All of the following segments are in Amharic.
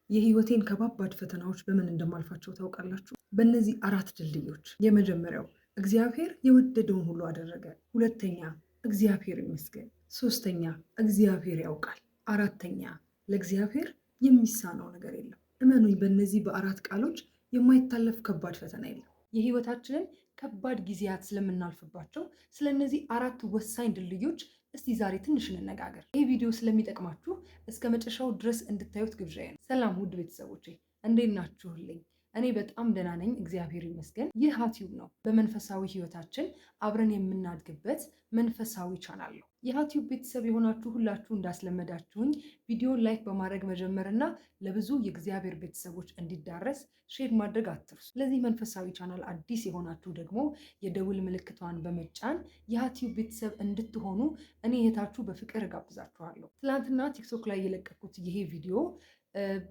የህይወቴን ከባባድ ፈተናዎች በምን እንደማልፋቸው ታውቃላችሁ? በእነዚህ 4 ድልድዮች። የመጀመሪያው እግዚአብሔር የወደደውን ሁሉ አደረገ። ሁለተኛ እግዚአብሔር ይመስገን። ሶስተኛ እግዚአብሔር ያውቃል። አራተኛ ለእግዚአብሔር የሚሳነው ነገር የለም። እመኑኝ፣ በእነዚህ በ4 ቃሎች የማይታለፍ ከባድ ፈተና የለም። የህይወታችንን ከባድ ጊዜያት ስለምናልፍባቸው ስለነዚህ 4 ወሳኝ ድልድዮች እስቲ ዛሬ ትንሽ እንነጋገር። ይህ ቪዲዮ ስለሚጠቅማችሁ እስከ መጨረሻው ድረስ እንድታዩት ግብዣዬ ነው። ሰላም ውድ ቤተሰቦቼ፣ እንዴት ናችሁልኝ? እኔ በጣም ደህና ነኝ፣ እግዚአብሔር ይመስገን። ይህ ሀቲዩብ ነው። በመንፈሳዊ ህይወታችን አብረን የምናድግበት መንፈሳዊ ቻናል ነው። የሀቲዩብ ቤተሰብ የሆናችሁ ሁላችሁ እንዳስለመዳችሁኝ ቪዲዮን ላይክ በማድረግ መጀመርና ለብዙ የእግዚአብሔር ቤተሰቦች እንዲዳረስ ሼር ማድረግ አትርሱ። ለዚህ መንፈሳዊ ቻናል አዲስ የሆናችሁ ደግሞ የደውል ምልክቷን በመጫን የሀቲዩብ ቤተሰብ እንድትሆኑ እኔ እህታችሁ በፍቅር እጋብዛችኋለሁ። ትናንትና ቲክቶክ ላይ የለቀኩት ይሄ ቪዲዮ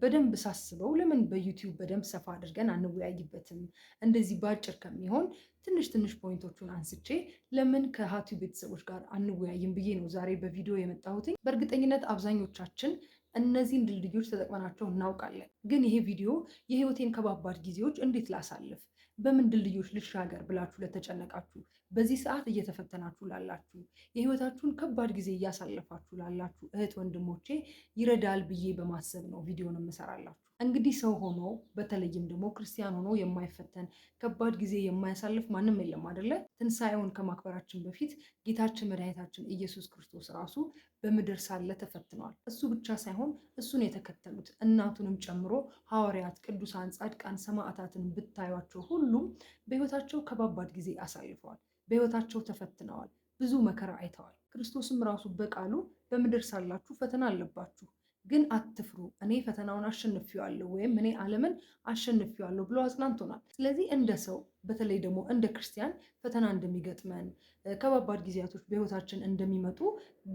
በደንብ ሳስበው ለምን በዩቲዩብ በደንብ ሰፋ አድርገን አንወያይበትም? እንደዚህ በአጭር ከሚሆን ትንሽ ትንሽ ፖይንቶቹን አንስቼ ለምን ከሀቲዩብ ቤተሰቦች ጋር አንወያይም ብዬ ነው ዛሬ በቪዲዮ የመጣሁት። በእርግጠኝነት አብዛኞቻችን እነዚህን ድልድዮች ተጠቅመናቸው እናውቃለን። ግን ይሄ ቪዲዮ የህይወቴን ከባባድ ጊዜዎች እንዴት ላሳልፍ፣ በምን ድልድዮች ልሻገር ብላችሁ ለተጨነቃችሁ፣ በዚህ ሰዓት እየተፈተናችሁ ላላችሁ፣ የህይወታችሁን ከባድ ጊዜ እያሳለፋችሁ ላላችሁ እህት ወንድሞቼ ይረዳል ብዬ በማሰብ ነው ቪዲዮን የምሰራላችሁ። እንግዲህ ሰው ሆኖ በተለይም ደግሞ ክርስቲያን ሆኖ የማይፈተን ከባድ ጊዜ የማያሳልፍ ማንም የለም አይደለ? ትንሣኤውን ከማክበራችን በፊት ጌታችን መድኃኒታችን ኢየሱስ ክርስቶስ ራሱ በምድር ሳለ ተፈትኗል። እሱ ብቻ ሳይሆን እሱን የተከተሉት እናቱንም ጨምሮ ሐዋርያት፣ ቅዱሳን፣ ጻድቃን፣ ሰማዕታትን ብታዩቸው ሁሉም በህይወታቸው ከባባድ ጊዜ አሳልፈዋል። በህይወታቸው ተፈትነዋል። ብዙ መከራ አይተዋል። ክርስቶስም ራሱ በቃሉ በምድር ሳላችሁ ፈተና አለባችሁ፣ ግን አትፍሩ፣ እኔ ፈተናውን አሸንፌዋለሁ ወይም እኔ ዓለምን አሸንፌዋለሁ ብሎ አጽናንቶናል። ስለዚህ እንደ ሰው በተለይ ደግሞ እንደ ክርስቲያን ፈተና እንደሚገጥመን ከባባድ ጊዜያቶች በህይወታችን እንደሚመጡ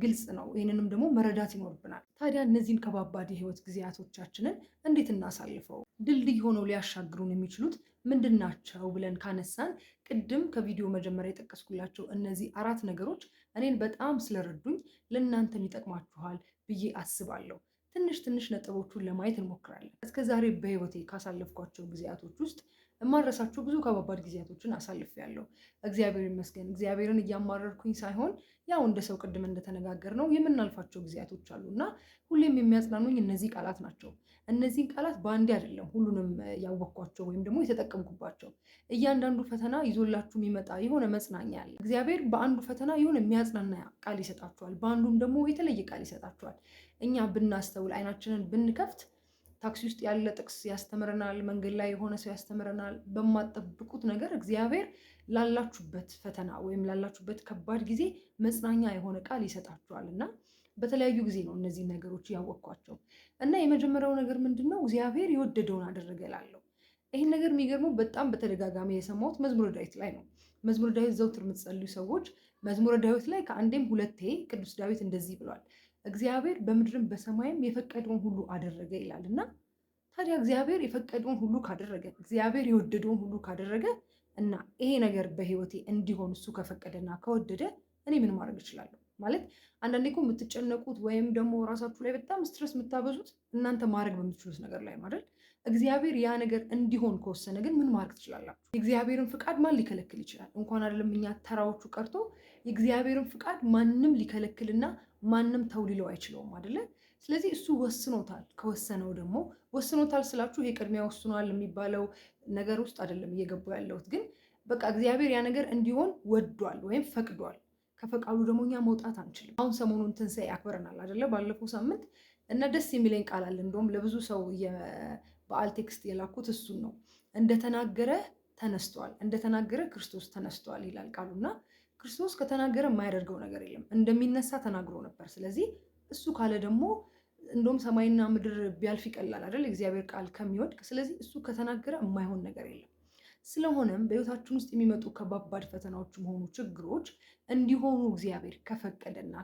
ግልጽ ነው። ይህንንም ደግሞ መረዳት ይኖርብናል። ታዲያ እነዚህን ከባባድ የህይወት ጊዜያቶቻችንን እንዴት እናሳልፈው? ድልድይ ሆነው ሊያሻግሩን የሚችሉት ምንድን ናቸው ብለን ካነሳን ቅድም ከቪዲዮ መጀመሪያ የጠቀስኩላቸው እነዚህ 4 ነገሮች እኔን በጣም ስለረዱኝ ለእናንተም ይጠቅማችኋል ብዬ አስባለሁ። ትንሽ ትንሽ ነጥቦቹን ለማየት እንሞክራለን። እስከ ዛሬ በህይወቴ ካሳለፍኳቸው ጊዜያቶች ውስጥ የማረሳቸው ብዙ ከባባድ ጊዜያቶችን አሳልፌያለሁ። እግዚአብሔር ይመስገን። እግዚአብሔርን እያማረርኩኝ ሳይሆን ያው እንደ ሰው ቅድም እንደተነጋገር ነው የምናልፋቸው ጊዜያቶች አሉ እና ሁሌም የሚያጽናኑኝ እነዚህ ቃላት ናቸው። እነዚህን ቃላት በአንዴ አይደለም ሁሉንም ያወቅኳቸው ወይም ደግሞ የተጠቀምኩባቸው። እያንዳንዱ ፈተና ይዞላችሁ የሚመጣ የሆነ መጽናኛ አለ። እግዚአብሔር በአንዱ ፈተና የሆነ የሚያጽናና ቃል ይሰጣችኋል፣ በአንዱም ደግሞ የተለየ ቃል ይሰጣችኋል። እኛ ብናስተውል፣ አይናችንን ብንከፍት ታክሲ ውስጥ ያለ ጥቅስ ያስተምረናል። መንገድ ላይ የሆነ ሰው ያስተምረናል። በማጠብቁት ነገር እግዚአብሔር ላላችሁበት ፈተና ወይም ላላችሁበት ከባድ ጊዜ መጽናኛ የሆነ ቃል ይሰጣችኋል እና በተለያዩ ጊዜ ነው እነዚህ ነገሮች ያወቅኳቸው። እና የመጀመሪያው ነገር ምንድን ነው? እግዚአብሔር የወደደውን አደረገ እላለሁ። ይህን ነገር የሚገርመው በጣም በተደጋጋሚ የሰማሁት መዝሙረ ዳዊት ላይ ነው። መዝሙረ ዳዊት ዘውትር የምትጸልዩ ሰዎች መዝሙረ ዳዊት ላይ ከአንዴም ሁለቴ ቅዱስ ዳዊት እንደዚህ ብሏል፣ እግዚአብሔር በምድርም በሰማይም የፈቀደውን ሁሉ አደረገ ይላል። እና ታዲያ እግዚአብሔር የፈቀደውን ሁሉ ካደረገ፣ እግዚአብሔር የወደደውን ሁሉ ካደረገ እና ይሄ ነገር በህይወቴ እንዲሆን እሱ ከፈቀደና ከወደደ እኔ ምን ማድረግ እችላለሁ? ማለት አንዳንዴ እኮ የምትጨነቁት ወይም ደግሞ ራሳችሁ ላይ በጣም ስትረስ የምታበዙት እናንተ ማድረግ በምትችሉት ነገር ላይ ማለት እግዚአብሔር ያ ነገር እንዲሆን ከወሰነ ግን ምን ማድረግ ትችላላችሁ? የእግዚአብሔርን ፍቃድ ማን ሊከለክል ይችላል? እንኳን አይደለም እኛ ተራዎቹ ቀርቶ የእግዚአብሔርን ፍቃድ ማንም ሊከለክልና ማንም ተው ሊለው አይችለውም አይደለ? ስለዚህ እሱ ወስኖታል። ከወሰነው ደግሞ ወስኖታል ስላችሁ ይሄ ቅድሚያ ወስኗል የሚባለው ነገር ውስጥ አይደለም እየገባሁ ያለሁት። ግን በቃ እግዚአብሔር ያ ነገር እንዲሆን ወዷል ወይም ፈቅዷል። ከፈቃዱ ደግሞ እኛ መውጣት አንችልም። አሁን ሰሞኑን ትንሣኤ ያክብረናል አይደለ? ባለፈው ሳምንት እና ደስ የሚለኝ ቃል አለ። እንደውም ለብዙ ሰው የበዓል ቴክስት የላኩት እሱን ነው። እንደተናገረ ተነስቷል፣ እንደተናገረ ክርስቶስ ተነስቷል ይላል ቃሉና ክርስቶስ ከተናገረ የማያደርገው ነገር የለም። እንደሚነሳ ተናግሮ ነበር። ስለዚህ እሱ ካለ ደግሞ እንደውም ሰማይና ምድር ቢያልፍ ይቀላል አይደል? እግዚአብሔር ቃል ከሚወድቅ። ስለዚህ እሱ ከተናገረ የማይሆን ነገር የለም። ስለሆነም በህይወታችን ውስጥ የሚመጡ ከባባድ ፈተናዎችም ሆኑ ችግሮች እንዲሆኑ እግዚአብሔር ከፈቀደና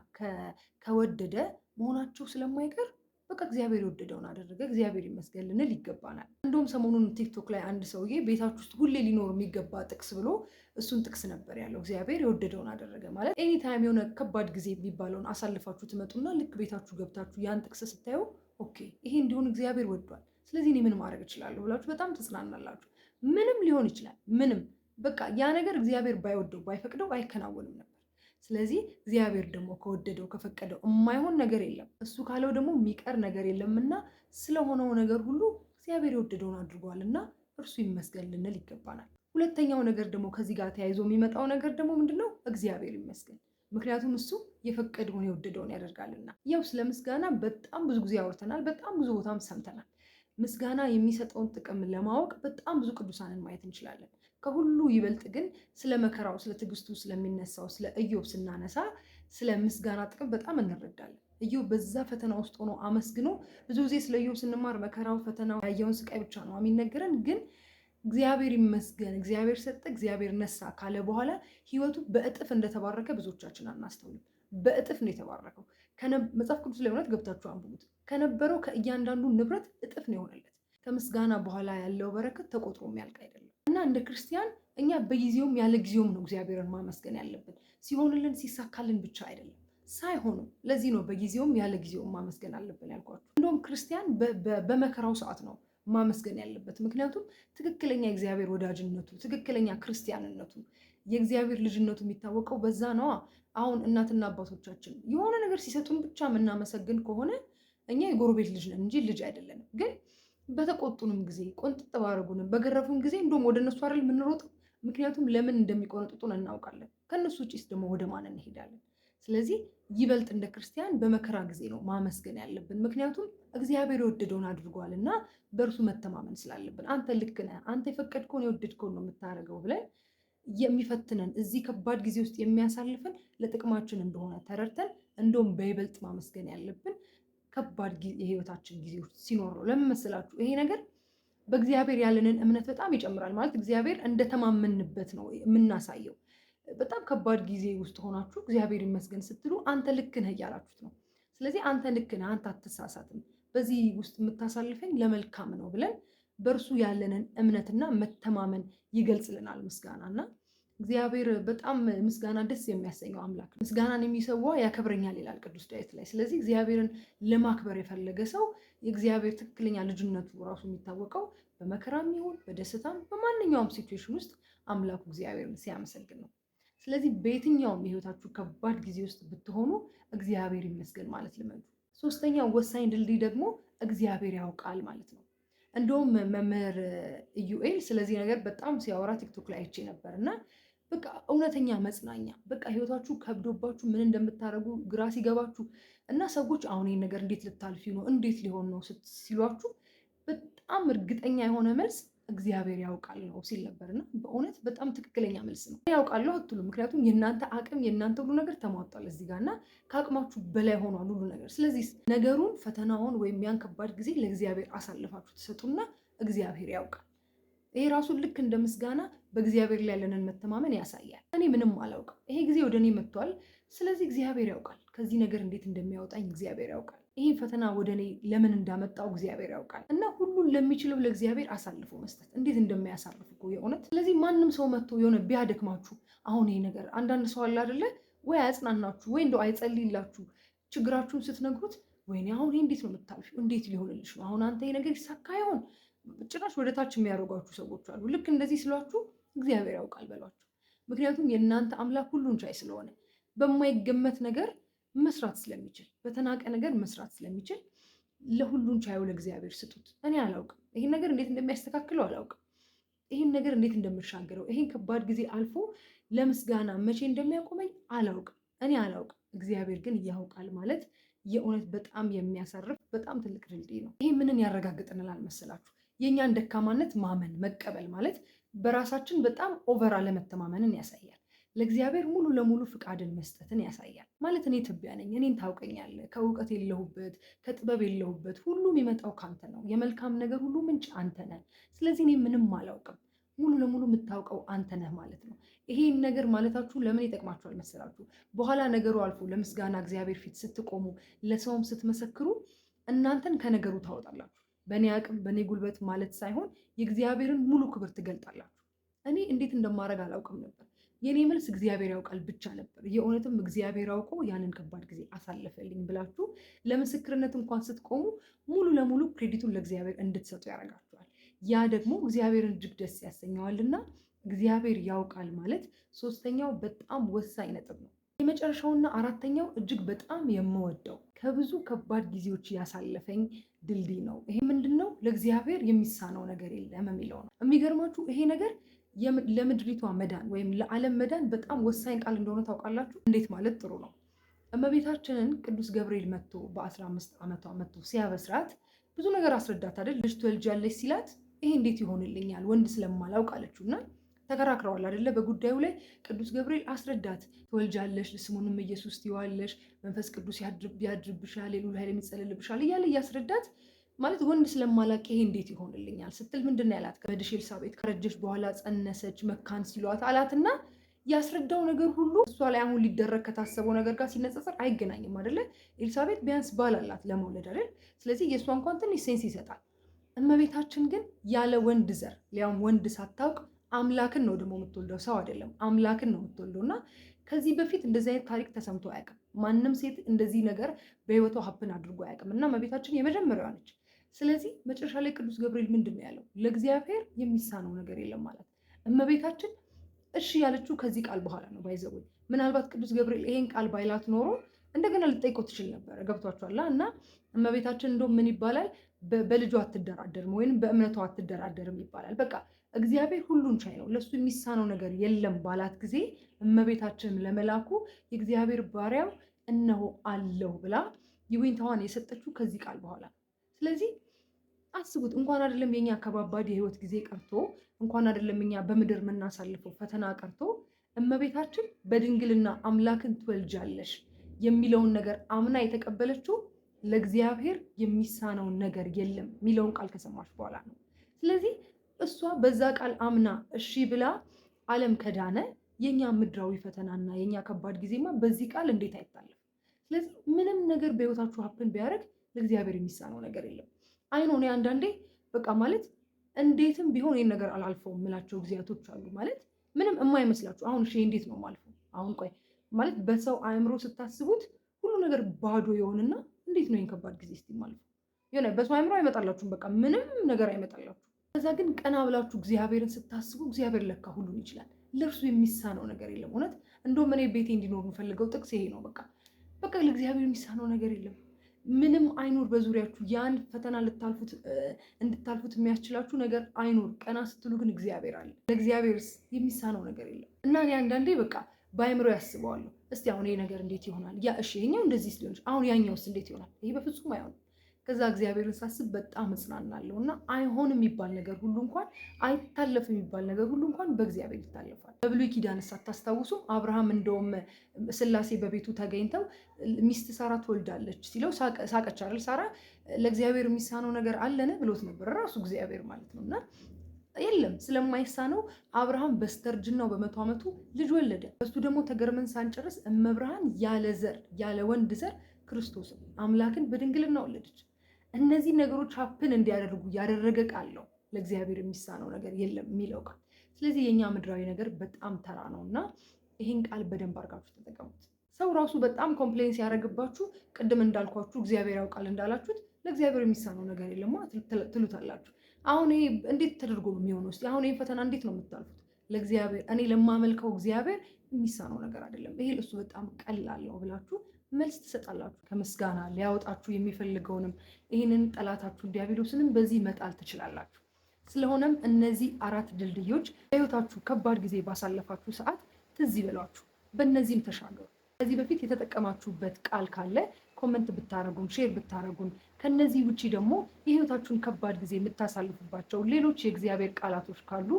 ከወደደ መሆናቸው ስለማይቀር በቃ እግዚአብሔር የወደደውን አደረገ፣ እግዚአብሔር ይመስገን ልንል ይገባናል። እንደውም ሰሞኑን ቲክቶክ ላይ አንድ ሰውዬ ቤታችሁ ውስጥ ሁሌ ሊኖር የሚገባ ጥቅስ ብሎ እሱን ጥቅስ ነበር ያለው። እግዚአብሔር የወደደውን አደረገ ማለት ኤኒታይም የሆነ ከባድ ጊዜ የሚባለውን አሳልፋችሁ ትመጡና ልክ ቤታችሁ ገብታችሁ ያን ጥቅስ ስታዩ ኦኬ ይሄ እንዲሆን እግዚአብሔር ወዷል፣ ስለዚህ እኔ ምን ማድረግ እችላለሁ ብላችሁ በጣም ትጽናናላችሁ። ምንም ሊሆን ይችላል። ምንም በቃ ያ ነገር እግዚአብሔር ባይወደው ባይፈቅደው አይከናወንም ነበር። ስለዚህ እግዚአብሔር ደግሞ ከወደደው ከፈቀደው የማይሆን ነገር የለም። እሱ ካለው ደግሞ የሚቀር ነገር የለምና ስለሆነው ነገር ሁሉ እግዚአብሔር የወደደውን አድርጓልና እርሱ ይመስገን ልንል ይገባናል። ሁለተኛው ነገር ደግሞ ከዚህ ጋር ተያይዞ የሚመጣው ነገር ደግሞ ምንድነው? እግዚአብሔር ይመስገን። ምክንያቱም እሱ የፈቀደውን የወደደውን ያደርጋልና። ያው ስለ ምስጋና በጣም ብዙ ጊዜ ያወርተናል፣ በጣም ብዙ ቦታም ሰምተናል። ምስጋና የሚሰጠውን ጥቅም ለማወቅ በጣም ብዙ ቅዱሳንን ማየት እንችላለን። ከሁሉ ይበልጥ ግን ስለ መከራው፣ ስለ ትዕግስቱ ስለሚነሳው ስለ ኢዮብ ስናነሳ ስለ ምስጋና ጥቅም በጣም እንረዳለን። ኢዮብ በዛ ፈተና ውስጥ ሆኖ አመስግኖ፣ ብዙ ጊዜ ስለ ኢዮብ ስንማር መከራው፣ ፈተናው፣ ያየውን ስቃይ ብቻ ነው የሚነገረን። ግን እግዚአብሔር ይመስገን፣ እግዚአብሔር ሰጠ፣ እግዚአብሔር ነሳ ካለ በኋላ ህይወቱ በእጥፍ እንደተባረከ ብዙዎቻችን አናስተውልም። በእጥፍ ነው የተባረከው። መጽሐፍ ቅዱስ ላይ እውነት ገብታችሁ አንብቡት። ከነበረው ከእያንዳንዱ ንብረት እጥፍ ነው የሆነለት። ከምስጋና በኋላ ያለው በረከት ተቆጥሮ የሚያልቅ አይደለም እና እንደ ክርስቲያን እኛ በጊዜውም ያለ ጊዜውም ነው እግዚአብሔርን ማመስገን ያለብን። ሲሆንልን ሲሳካልን ብቻ አይደለም፣ ሳይሆንም ለዚህ ነው በጊዜውም ያለ ጊዜውም ማመስገን አለብን ያልኳችሁ። እንደውም ክርስቲያን በመከራው ሰዓት ነው ማመስገን ያለበት። ምክንያቱም ትክክለኛ የእግዚአብሔር ወዳጅነቱ፣ ትክክለኛ ክርስቲያንነቱ፣ የእግዚአብሔር ልጅነቱ የሚታወቀው በዛ ነዋ። አሁን እናትና አባቶቻችን የሆነ ነገር ሲሰጡን ብቻ የምናመሰግን ከሆነ እኛ የጎረቤት ልጅ ነን እንጂ ልጅ አይደለንም። ግን በተቆጡንም ጊዜ ቆንጥጥ ባረጉንም በገረፉን ጊዜ እንደውም ወደ እነሱ አይደል የምንሮጠው? ምክንያቱም ለምን እንደሚቆነጥጡን እናውቃለን። ከእነሱ ውጭስ ደግሞ ወደ ማን እንሄዳለን? ስለዚህ ይበልጥ እንደ ክርስቲያን በመከራ ጊዜ ነው ማመስገን ያለብን። ምክንያቱም እግዚአብሔር የወደደውን አድርጓል እና በእርሱ መተማመን ስላለብን፣ አንተ ልክ ነህ፣ አንተ የፈቀድከውን የወደድከውን ነው የምታደርገው ብለን የሚፈትነን እዚህ ከባድ ጊዜ ውስጥ የሚያሳልፈን ለጥቅማችን እንደሆነ ተረድተን እንደውም በይበልጥ ማመስገን ያለብን ከባድ የህይወታችን ጊዜ ውስጥ ሲኖር ነው። ለምን መሰላችሁ? ይሄ ነገር በእግዚአብሔር ያለንን እምነት በጣም ይጨምራል። ማለት እግዚአብሔር እንደተማመንበት ነው የምናሳየው። በጣም ከባድ ጊዜ ውስጥ ሆናችሁ እግዚአብሔር ይመስገን ስትሉ አንተ ልክ ነህ እያላችሁት ነው። ስለዚህ አንተ ልክ ነህ፣ አንተ አትሳሳትም፣ በዚህ ውስጥ የምታሳልፈኝ ለመልካም ነው ብለን በእርሱ ያለንን እምነትና መተማመን ይገልጽልናል ምስጋና። እና እግዚአብሔር በጣም ምስጋና ደስ የሚያሰኘው አምላክ ነው። ምስጋናን የሚሰዋ ያከብረኛል ይላል ቅዱስ ዳዊት ላይ። ስለዚህ እግዚአብሔርን ለማክበር የፈለገ ሰው የእግዚአብሔር ትክክለኛ ልጅነቱ ራሱ የሚታወቀው በመከራም ይሁን በደስታም በማንኛውም ሲቹዌሽን ውስጥ አምላኩ እግዚአብሔርን ሲያመሰግን ነው። ስለዚህ በየትኛውም የህይወታችሁ ከባድ ጊዜ ውስጥ ብትሆኑ እግዚአብሔር ይመስገን ማለት ልመዱ። ሶስተኛው ወሳኝ ድልድይ ደግሞ እግዚአብሔር ያውቃል ማለት ነው። እንደውም መምህር ኢዩኤል ስለዚህ ነገር በጣም ሲያወራ ቲክቶክ ላይ አይቼ ነበር እና በቃ እውነተኛ መጽናኛ፣ በቃ ህይወታችሁ ከብዶባችሁ ምን እንደምታደርጉ ግራ ሲገባችሁ እና ሰዎች አሁን ይህን ነገር እንዴት ልታልፊ ነው፣ እንዴት ሊሆን ነው ሲሏችሁ በጣም እርግጠኛ የሆነ መልስ እግዚአብሔር ያውቃል ነው ሲል ነበርና በእውነት በጣም ትክክለኛ መልስ ነው። ያውቃለሁ አትሉ፣ ምክንያቱም የእናንተ አቅም የእናንተ ሁሉ ነገር ተሟጧል እዚህ ጋር እና ከአቅማችሁ በላይ ሆኗል ሁሉ ነገር። ስለዚህ ነገሩን ፈተናውን ወይም ያን ከባድ ጊዜ ለእግዚአብሔር አሳልፋችሁ ትሰጡና እግዚአብሔር ያውቃል። ይሄ ራሱ ልክ እንደ ምስጋና በእግዚአብሔር ላይ ያለንን መተማመን ያሳያል። እኔ ምንም አላውቅም፣ ይሄ ጊዜ ወደ እኔ መጥቷል፣ ስለዚህ እግዚአብሔር ያውቃል። ከዚህ ነገር እንዴት እንደሚያወጣኝ እግዚአብሔር ያውቃል። ይህ ፈተና ወደ እኔ ለምን እንዳመጣው እግዚአብሔር ያውቃል። እና ሁሉን ለሚችለው ለእግዚአብሔር አሳልፎ መስጠት እንዴት እንደሚያሳርፍ እኮ የእውነት። ስለዚህ ማንም ሰው መጥቶ የሆነ ቢያደክማችሁ፣ አሁን ይሄ ነገር አንዳንድ ሰው አለ አይደለ ወይ አያጽናናችሁ ወይ እንደው አይጸልይላችሁ፣ ችግራችሁን ስትነግሩት ወይኔ አሁን ይሄ እንዴት ነው የምታልፊው? እንዴት ሊሆንልሽ ነው? አሁን አንተ ይሄ ነገር ይሳካ ይሆን? ጭራሽ ወደ ታች የሚያደርጓችሁ ሰዎች አሉ። ልክ እንደዚህ ስሏችሁ እግዚአብሔር ያውቃል በሏቸው። ምክንያቱም የእናንተ አምላክ ሁሉን ቻይ ስለሆነ በማይገመት ነገር መስራት ስለሚችል፣ በተናቀ ነገር መስራት ስለሚችል ለሁሉን ቻዩ ለእግዚአብሔር ስጡት። እኔ አላውቅም፣ ይህን ነገር እንዴት እንደሚያስተካክለው አላውቅም፣ ይህን ነገር እንዴት እንደምሻገረው፣ ይህን ከባድ ጊዜ አልፎ ለምስጋና መቼ እንደሚያቆመኝ አላውቅም፣ እኔ አላውቅም። እግዚአብሔር ግን ያውቃል ማለት የእውነት በጣም የሚያሳርፍ በጣም ትልቅ ድልድይ ነው። ይሄ ምንን ያረጋግጥልናል መሰላችሁ? የእኛን ደካማነት ማመን መቀበል ማለት በራሳችን በጣም ኦቨር አለመተማመንን ያሳያል። ለእግዚአብሔር ሙሉ ለሙሉ ፍቃድን መስጠትን ያሳያል። ማለት እኔ ትቢያ ነኝ፣ እኔን ታውቀኛለህ፣ ከእውቀት የለሁበት፣ ከጥበብ የለሁበት፣ ሁሉ የሚመጣው ከአንተ ነው፣ የመልካም ነገር ሁሉ ምንጭ አንተ ነህ። ስለዚህ እኔ ምንም አላውቅም፣ ሙሉ ለሙሉ የምታውቀው አንተ ነህ ማለት ነው። ይሄን ነገር ማለታችሁ ለምን ይጠቅማችኋል መሰላችሁ? በኋላ ነገሩ አልፎ ለምስጋና እግዚአብሔር ፊት ስትቆሙ፣ ለሰውም ስትመሰክሩ እናንተን ከነገሩ ታወጣላችሁ። በእኔ አቅም በእኔ ጉልበት ማለት ሳይሆን የእግዚአብሔርን ሙሉ ክብር ትገልጣላችሁ። እኔ እንዴት እንደማድረግ አላውቅም ነበር። የኔ መልስ እግዚአብሔር ያውቃል ብቻ ነበር። የእውነትም እግዚአብሔር አውቆ ያንን ከባድ ጊዜ አሳለፈልኝ ብላችሁ ለምስክርነት እንኳን ስትቆሙ ሙሉ ለሙሉ ክሬዲቱን ለእግዚአብሔር እንድትሰጡ ያደርጋችኋል። ያ ደግሞ እግዚአብሔርን እጅግ ደስ ያሰኘዋልና እግዚአብሔር ያውቃል ማለት ሶስተኛው በጣም ወሳኝ ነጥብ ነው። የመጨረሻውና አራተኛው እጅግ በጣም የምወደው ከብዙ ከባድ ጊዜዎች ያሳለፈኝ ድልድይ ነው። ይሄ ምንድን ነው? ለእግዚአብሔር የሚሳነው ነገር የለም የሚለው ነው። የሚገርማችሁ ይሄ ነገር ለምድሪቷ መዳን ወይም ለዓለም መዳን በጣም ወሳኝ ቃል እንደሆነ ታውቃላችሁ። እንዴት ማለት ጥሩ ነው። እመቤታችንን ቅዱስ ገብርኤል መጥቶ በ15 ዓመቷ መጥቶ ሲያበስራት ብዙ ነገር አስረዳት አይደል? ልጅ ትወልጃለች ሲላት ይሄ እንዴት ይሆንልኛል ወንድ ስለማላውቅ አለችው እና ተከራክረዋል አይደለ? በጉዳዩ ላይ ቅዱስ ገብርኤል አስረዳት። ትወልጃለሽ፣ ስሙንም ኢየሱስ ትይዋለሽ፣ መንፈስ ቅዱስ ያድርብሻል፣ የልዑል ኃይል የሚጸልልብሻል እያለ እያስረዳት ማለት ወንድ ስለማላቅ ይሄ እንዴት ይሆንልኛል ስትል ምንድን ነው ያላት? ከመድሽ ኤልሳቤጥ ከረጀሽ በኋላ ጸነሰች መካን ሲሏት አላትና ያስረዳው ነገር ሁሉ እሷ ላይ አሁን ሊደረግ ከታሰበው ነገር ጋር ሲነጻጸር አይገናኝም አይደለ? ኤልሳቤጥ ቢያንስ ባል አላት ለመውለድ አይደል? ስለዚህ የእሷ እንኳን ትንሽ ሴንስ ይሰጣል። እመቤታችን ግን ያለ ወንድ ዘር ሊያውም ወንድ ሳታውቅ አምላክን ነው ደግሞ የምትወልደው፣ ሰው አይደለም አምላክን ነው የምትወልደው። እና ከዚህ በፊት እንደዚህ አይነት ታሪክ ተሰምቶ አያውቅም። ማንም ሴት እንደዚህ ነገር በህይወቷ ሀፕን አድርጎ አያውቅም። እና እመቤታችን የመጀመሪያዋ ነች። ስለዚህ መጨረሻ ላይ ቅዱስ ገብርኤል ምንድን ነው ያለው? ለእግዚአብሔር የሚሳነው ነገር የለም ማለት። እመቤታችን እሺ ያለችው ከዚህ ቃል በኋላ ነው። ባይዘው ምናልባት ቅዱስ ገብርኤል ይሄን ቃል ባይላት ኖሮ እንደገና ልጠይቀው ትችል ነበረ። ገብቷችኋል? እና እመቤታችን እንደው ምን ይባላል? በልጇ አትደራደርም ወይም በእምነቷ አትደራደርም ይባላል። በቃ እግዚአብሔር ሁሉን ቻይ ነው፣ ለሱ የሚሳነው ነገር የለም ባላት ጊዜ እመቤታችንም ለመላኩ የእግዚአብሔር ባሪያው እነሆ አለው ብላ ይሁንታዋን የሰጠችው ከዚህ ቃል በኋላ ነው። ስለዚህ አስቡት፣ እንኳን አይደለም የኛ ከባባድ የህይወት ጊዜ ቀርቶ እንኳን አይደለም እኛ በምድር የምናሳልፈው ፈተና ቀርቶ እመቤታችን በድንግልና አምላክን ትወልጃለሽ የሚለውን ነገር አምና የተቀበለችው ለእግዚአብሔር የሚሳነውን ነገር የለም የሚለውን ቃል ከሰማች በኋላ ነው። ስለዚህ እሷ በዛ ቃል አምና እሺ ብላ ዓለም ከዳነ የኛ ምድራዊ ፈተናና የኛ ከባድ ጊዜማ በዚህ ቃል እንዴት አይታለፍ? ስለዚህ ምንም ነገር በህይወታችሁ ሀፕን ቢያደርግ ለእግዚአብሔር የሚሳነው ነገር የለም። አይኖ እኔ አንዳንዴ በቃ ማለት እንዴትም ቢሆን ይህን ነገር አላልፈውም የምላቸው ጊዜያቶች አሉ። ማለት ምንም የማይመስላችሁ አሁን እሺ እንዴት ነው ማልፈው? አሁን ቆይ ማለት በሰው አእምሮ ስታስቡት ሁሉ ነገር ባዶ የሆንና እንዴት ነው ይህን ከባድ ጊዜ እስቲ ማልፈው? የሆነ በሰው አእምሮ አይመጣላችሁም፣ በቃ ምንም ነገር አይመጣላችሁ። ከዛ ግን ቀና ብላችሁ እግዚአብሔርን ስታስቡ እግዚአብሔር ለካ ሁሉን ይችላል፣ ለእርሱ የሚሳነው ነገር የለም። እውነት እንደውም እኔ ቤቴ እንዲኖር የምፈልገው ጥቅስ ይሄ ነው። በቃ ለእግዚአብሔር የሚሳነው ነገር የለም። ምንም አይኖር በዙሪያችሁ፣ ያን ፈተና እንድታልፉት የሚያስችላችሁ ነገር አይኖር። ቀና ስትሉ ግን እግዚአብሔር አለ። ለእግዚአብሔርስ የሚሳነው ነገር የለም። እና እኔ አንዳንዴ በቃ በአእምሮ ያስበዋለሁ። እስቲ አሁን ይሄ ነገር እንዴት ይሆናል? ያ እሺ ይሄኛው እንደዚህ ሊሆን አሁን ያኛውስ እንዴት ይሆናል? ይሄ በፍጹም አይሆንም። ከዛ እግዚአብሔርን ሳስብ በጣም እጽናናለሁ። እና አይሆን የሚባል ነገር ሁሉ እንኳን አይታለፍ የሚባል ነገር ሁሉ እንኳን በእግዚአብሔር ይታለፋል። በብሉይ ኪዳን አታስታውሱም? አብርሃም እንደውም ስላሴ በቤቱ ተገኝተው ሚስት ሳራ ትወልዳለች ሲለው ሳቀች አይደል? ሳራ ለእግዚአብሔር የሚሳነው ነገር አለን ብሎት ነበር ራሱ እግዚአብሔር ማለት ነው። እና የለም ስለማይሳነው አብርሃም በስተርጅናው በ100 ዓመቱ ልጅ ወለደ። በሱ ደግሞ ተገርመን ሳንጨርስ እመብርሃን ያለ ዘር ያለ ወንድ ዘር ክርስቶስን አምላክን በድንግልና ወለደች። እነዚህ ነገሮች ሀፕን እንዲያደርጉ ያደረገ ቃል ነው ለእግዚአብሔር የሚሳነው ነገር የለም የሚለው ቃል። ስለዚህ የኛ ምድራዊ ነገር በጣም ተራ ነው እና ይህን ቃል በደንብ አድርጋችሁ ተጠቀሙት። ሰው ራሱ በጣም ኮምፕሌን ሲያደርግባችሁ ቅድም እንዳልኳችሁ እግዚአብሔር ያውቃል እንዳላችሁት ለእግዚአብሔር የሚሳነው ነገር የለም ትሉታላችሁ። አሁን ይሄ እንዴት ተደርጎ ነው የሚሆነው? እስኪ አሁን ይህን ፈተና እንዴት ነው የምታልፉት? ለእግዚአብሔር እኔ ለማመልከው እግዚአብሔር የሚሳነው ነገር አይደለም፣ ይሄ ለእሱ በጣም ቀላል ነው ብላችሁ መልስ ትሰጣላችሁ። ከምስጋና ሊያወጣችሁ የሚፈልገውንም ይህንን ጠላታችሁ ዲያብሎስንም በዚህ መጣል ትችላላችሁ። ስለሆነም እነዚህ 4 ድልድዮች በህይወታችሁ ከባድ ጊዜ ባሳለፋችሁ ሰዓት ትዝ ይበሏችሁ፣ በእነዚህም ተሻገሩ። ከዚህ በፊት የተጠቀማችሁበት ቃል ካለ ኮመንት ብታረጉን፣ ሼር ብታረጉን፣ ከነዚህ ውጪ ደግሞ የህይወታችሁን ከባድ ጊዜ የምታሳልፉባቸው ሌሎች የእግዚአብሔር ቃላቶች ካሉ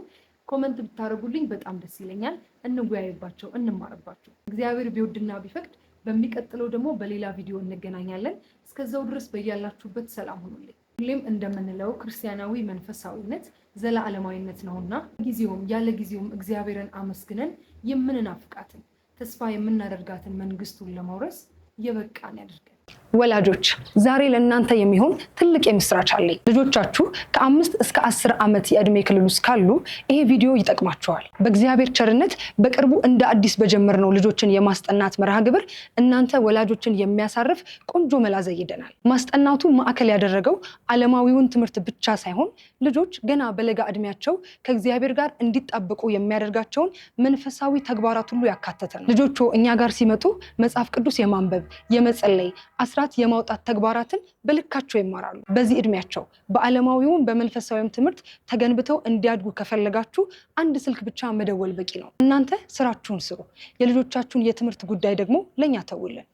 ኮመንት ብታረጉልኝ በጣም ደስ ይለኛል። እንወያይባቸው፣ እንማርባቸው። እግዚአብሔር ቢወድና ቢፈቅድ በሚቀጥለው ደግሞ በሌላ ቪዲዮ እንገናኛለን። እስከዛው ድረስ በያላችሁበት ሰላም ሁኑልኝ። ሁሌም እንደምንለው ክርስቲያናዊ መንፈሳዊነት ዘላለማዊነት ነውና ጊዜውም ያለ ጊዜውም እግዚአብሔርን አመስግነን የምንናፍቃትን ተስፋ የምናደርጋትን መንግስቱን ለመውረስ የበቃን ያድርገን። ወላጆች ዛሬ ለእናንተ የሚሆን ትልቅ የምስራች አለኝ። ልጆቻችሁ ከ5 እስከ 10 ዓመት የዕድሜ ክልል ውስጥ ካሉ ይሄ ቪዲዮ ይጠቅማቸዋል። በእግዚአብሔር ቸርነት በቅርቡ እንደ አዲስ በጀመርነው ልጆችን የማስጠናት መርሃ ግብር እናንተ ወላጆችን የሚያሳርፍ ቆንጆ መላ ዘይደናል። ማስጠናቱ ማዕከል ያደረገው ዓለማዊውን ትምህርት ብቻ ሳይሆን ልጆች ገና በለጋ ዕድሜያቸው ከእግዚአብሔር ጋር እንዲጣበቁ የሚያደርጋቸውን መንፈሳዊ ተግባራት ሁሉ ያካተተ ነው። ልጆቹ እኛ ጋር ሲመጡ መጽሐፍ ቅዱስ የማንበብ የመጸለይ ስርዓት የማውጣት ተግባራትን በልካቸው ይማራሉ። በዚህ ዕድሜያቸው በዓለማዊውም በመንፈሳዊም ትምህርት ተገንብተው እንዲያድጉ ከፈለጋችሁ አንድ ስልክ ብቻ መደወል በቂ ነው። እናንተ ስራችሁን ስሩ። የልጆቻችሁን የትምህርት ጉዳይ ደግሞ ለኛ ተውልን።